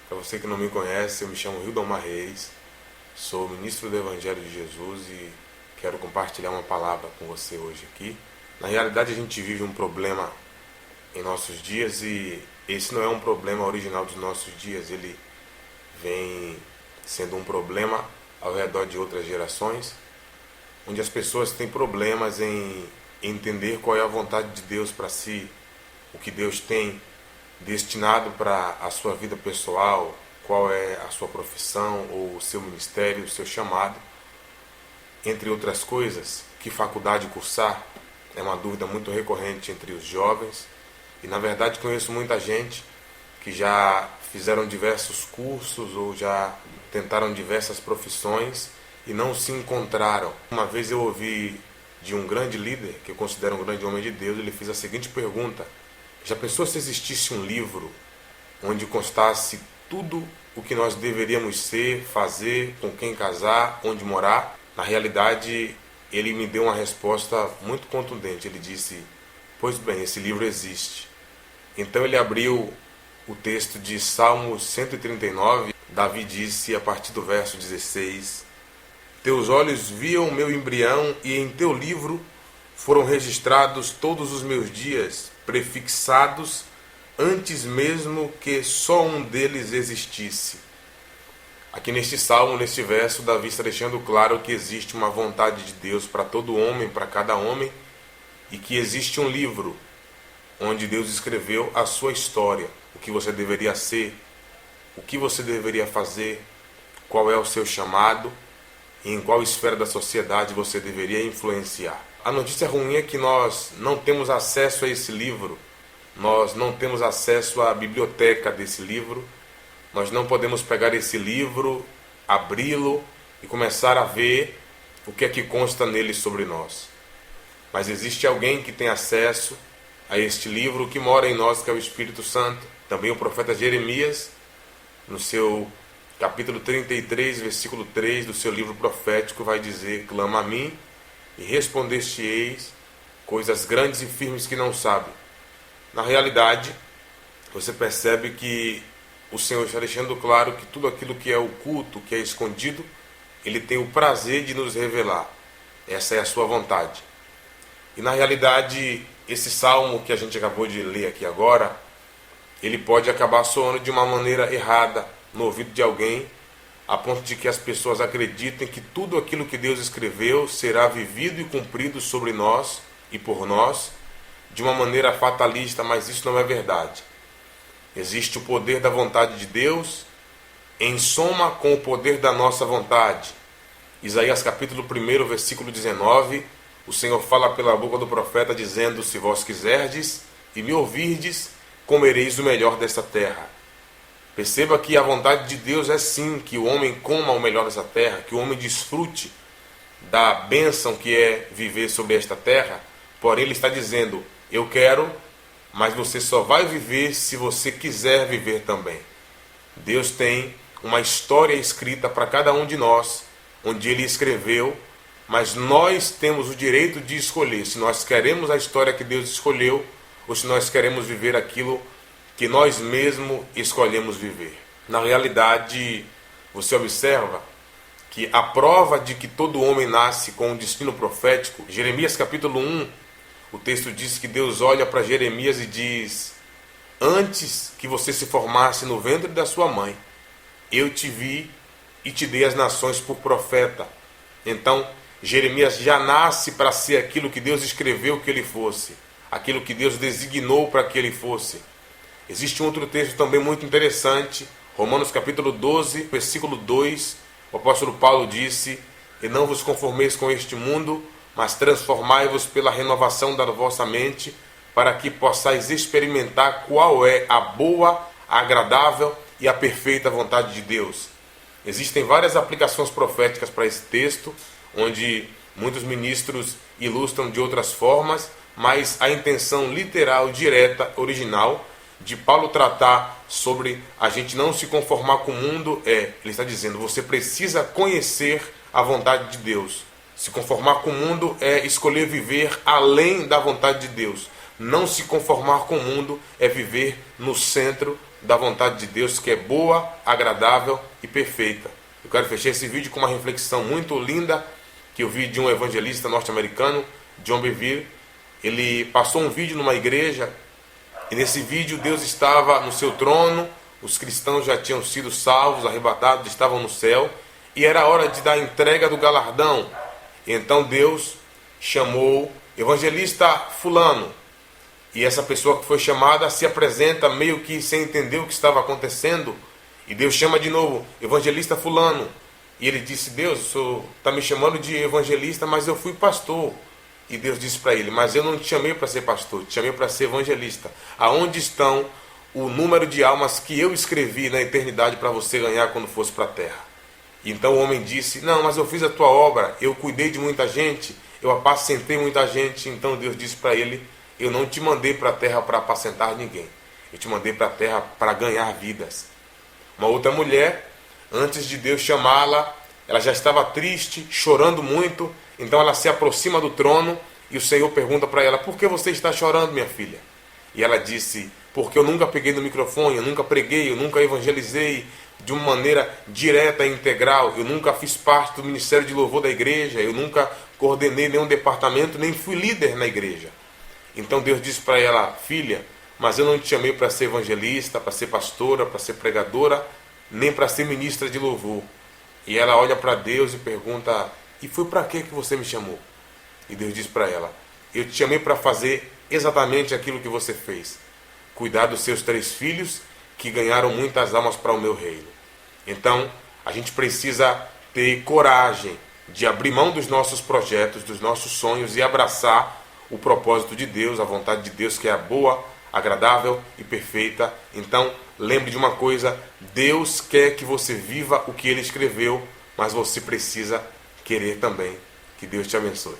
Para você que não me conhece, eu me chamo Hildomar Reis, sou ministro do Evangelho de Jesus e quero compartilhar uma palavra com você hoje aqui. Na realidade, a gente vive um problema em nossos dias e esse não é um problema original dos nossos dias, ele vem sendo um problema ao redor de outras gerações, onde as pessoas têm problemas em entender qual é a vontade de Deus para si, o que Deus tem destinado para a sua vida pessoal, qual é a sua profissão ou o seu ministério, o seu chamado, entre outras coisas, que faculdade cursar, é uma dúvida muito recorrente entre os jovens. E na verdade conheço muita gente que já fizeram diversos cursos ou já tentaram diversas profissões e não se encontraram. Uma vez eu ouvi de um grande líder, que eu considero um grande homem de Deus, ele fez a seguinte pergunta: já pensou se existisse um livro onde constasse tudo o que nós deveríamos ser, fazer, com quem casar, onde morar? Na realidade, ele me deu uma resposta muito contundente. Ele disse: pois bem, esse livro existe. Então ele abriu o texto de Salmos 139. Davi disse a partir do verso 16: teus olhos viam o meu embrião e em teu livro foram registrados todos os meus dias, prefixados antes mesmo que só um deles existisse. Aqui neste salmo, neste verso, Davi está deixando claro que existe uma vontade de Deus para todo homem, para cada homem, e que existe um livro onde Deus escreveu a sua história, o que você deveria ser, o que você deveria fazer, qual é o seu chamado e em qual esfera da sociedade você deveria influenciar. A notícia ruim é que nós não temos acesso a esse livro, nós não temos acesso à biblioteca desse livro, nós não podemos pegar esse livro, abri-lo e começar a ver o que é que consta nele sobre nós. Mas existe alguém que tem acesso a este livro que mora em nós, que é o Espírito Santo. Também o profeta Jeremias, no seu capítulo 33, versículo 3 do seu livro profético, vai dizer: clama a mim e respondeste-eis coisas grandes e firmes que não sabem. Na realidade, você percebe que o Senhor está deixando claro que tudo aquilo que é oculto, que é escondido, Ele tem o prazer de nos revelar. Essa é a sua vontade. E na realidade, esse salmo que a gente acabou de ler aqui agora, ele pode acabar soando de uma maneira errada no ouvido de alguém, a ponto de que as pessoas acreditem que tudo aquilo que Deus escreveu será vivido e cumprido sobre nós e por nós, de uma maneira fatalista, mas isso não é verdade. Existe o poder da vontade de Deus em soma com o poder da nossa vontade. Isaías capítulo 1, versículo 19, o Senhor fala pela boca do profeta dizendo: se vós quiserdes e me ouvirdes, comereis o melhor desta terra. Perceba que a vontade de Deus é sim que o homem coma o melhor dessa terra, que o homem desfrute da bênção que é viver sobre esta terra. Porém, ele está dizendo: eu quero, mas você só vai viver se você quiser viver também. Deus tem uma história escrita para cada um de nós, onde Ele escreveu, mas nós temos o direito de escolher se nós queremos a história que Deus escolheu ou se nós queremos viver aquilo que nós mesmos escolhemos viver. Na realidade, você observa que a prova de que todo homem nasce com um destino profético, Jeremias capítulo 1, o texto diz que Deus olha para Jeremias e diz: antes que você se formasse no ventre da sua mãe, eu te vi e te dei as nações por profeta. Então, Jeremias já nasce para ser aquilo que Deus escreveu que ele fosse, aquilo que Deus designou para que ele fosse. Existe um outro texto também muito interessante, Romanos capítulo 12, versículo 2, o apóstolo Paulo disse: e não vos conformeis com este mundo, mas transformai-vos pela renovação da vossa mente, para que possais experimentar qual é a boa, a agradável e a perfeita vontade de Deus. Existem várias aplicações proféticas para esse texto, onde muitos ministros ilustram de outras formas, mas a intenção literal, direta, original, de Paulo tratar sobre a gente não se conformar com o mundo ele está dizendo: você precisa conhecer a vontade de Deus. Se conformar com o mundo é escolher viver além da vontade de Deus. Não se conformar com o mundo é viver no centro da vontade de Deus, que é boa, agradável e perfeita. Eu quero fechar esse vídeo com uma reflexão muito linda que eu vi de um evangelista norte-americano, John Bevere. Ele passou um vídeo numa igreja e nesse vídeo Deus estava no seu trono, os cristãos já tinham sido salvos, arrebatados, estavam no céu e era hora de dar a entrega do galardão. E então Deus chamou evangelista fulano. E essa pessoa que foi chamada se apresenta meio que sem entender o que estava acontecendo. E Deus chama de novo, evangelista fulano. E ele disse, Deus, o senhor está me chamando de evangelista, mas eu fui pastor. E Deus disse para ele, mas eu não te chamei para ser pastor, te chamei para ser evangelista. Aonde estão o número de almas que eu escrevi na eternidade para você ganhar quando fosse para a terra? E então o homem disse, não, mas eu fiz a tua obra, eu cuidei de muita gente, eu apacentei muita gente. Então Deus disse para ele, eu não te mandei para a terra para apacentar ninguém, eu te mandei para a terra para ganhar vidas. Uma outra mulher, antes de Deus chamá-la, ela já estava triste, chorando muito. Então ela se aproxima do trono e o Senhor pergunta para ela, por que você está chorando, minha filha? E ela disse, porque eu nunca peguei no microfone, eu nunca preguei, eu nunca evangelizei de uma maneira direta e integral, eu nunca fiz parte do ministério de louvor da igreja, eu nunca coordenei nenhum departamento, nem fui líder na igreja. Então Deus disse para ela, filha, mas eu não te chamei para ser evangelista, para ser pastora, para ser pregadora, nem para ser ministra de louvor. E ela olha para Deus e pergunta, e foi para que você me chamou? E Deus diz para ela, eu te chamei para fazer exatamente aquilo que você fez. Cuidar dos seus 3 filhos que ganharam muitas almas para o meu reino. Então, a gente precisa ter coragem de abrir mão dos nossos projetos, dos nossos sonhos e abraçar o propósito de Deus, a vontade de Deus, que é a boa, agradável e perfeita. Então, lembre de uma coisa, Deus quer que você viva o que Ele escreveu, mas você precisa querer também. Que Deus te abençoe.